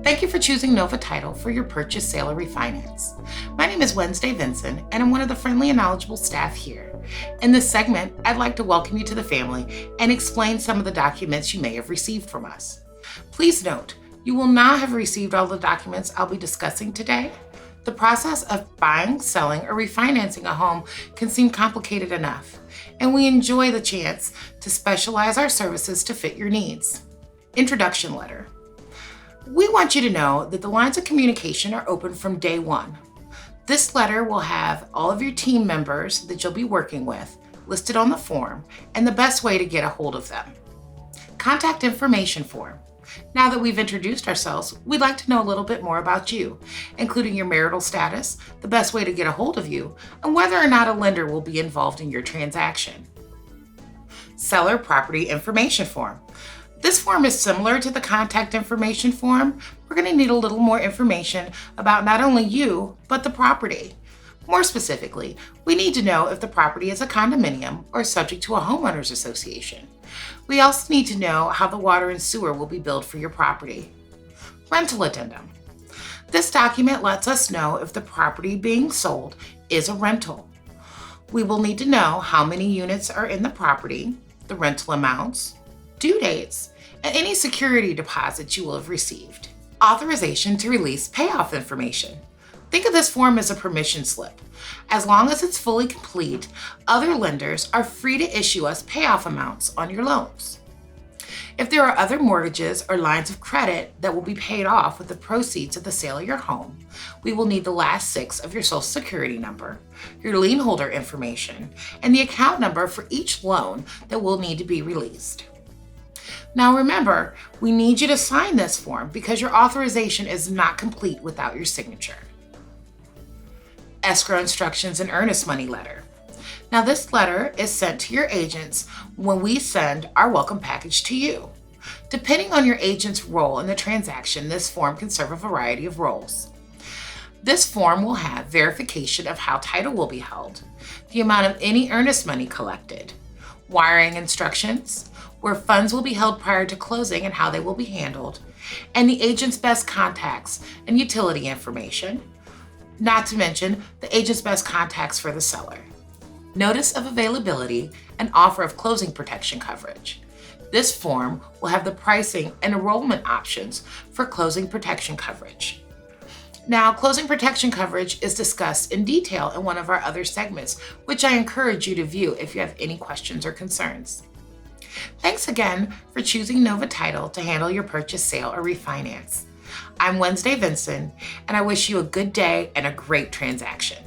Thank you for choosing Nova Title for your purchase, sale, or refinance. My name is Wednesday Vinson, and I'm one of the friendly and knowledgeable staff here. In this segment, I'd like to welcome you to the family and explain some of the documents you may have received from us. Please note, you will not have received all the documents I'll be discussing today. The process of buying, selling, or refinancing a home can seem complicated enough, and we enjoy the chance to specialize our services to fit your needs. Introduction letter. We want you to know that the lines of communication are open from day one. This letter will have all of your team members that you'll be working with listed on the form and the best way to get a hold of them. Contact information form. Now that we've introduced ourselves, we'd like to know a little bit more about you, including your marital status, the best way to get a hold of you, and whether or not a lender will be involved in your transaction. Seller property information form. This form is similar to the contact information form. We're going to need a little more information about not only you, but the property. More specifically, we need to know if the property is a condominium or subject to a homeowners association. We also need to know how the water and sewer will be billed for your property. Rental addendum. This document lets us know if the property being sold is a rental. We will need to know how many units are in the property, the rental amounts, due dates, and any security deposits you will have received. Authorization to release payoff information. Think of this form as a permission slip. As long as it's fully complete, other lenders are free to issue us payoff amounts on your loans. If there are other mortgages or lines of credit that will be paid off with the proceeds of the sale of your home, we will need the last 6 of your Social Security number, your lien holder information, and the account number for each loan that will need to be released. Now remember, we need you to sign this form because your authorization is not complete without your signature. Escrow instructions and earnest money letter. Now this letter is sent to your agents when we send our welcome package to you. Depending on your agent's role in the transaction, this form can serve a variety of roles. This form will have verification of how title will be held, the amount of any earnest money collected, wiring instructions, where funds will be held prior to closing and how they will be handled, and the agent's best contacts and utility information, not to mention the agent's best contacts for the seller. Notice of availability and offer of closing protection coverage. This form will have the pricing and enrollment options for closing protection coverage. Now, closing protection coverage is discussed in detail in one of our other segments, which I encourage you to view if you have any questions or concerns. Thanks again for choosing Nova Title to handle your purchase, sale, or refinance. I'm Wednesday Vinson, and I wish you a good day and a great transaction.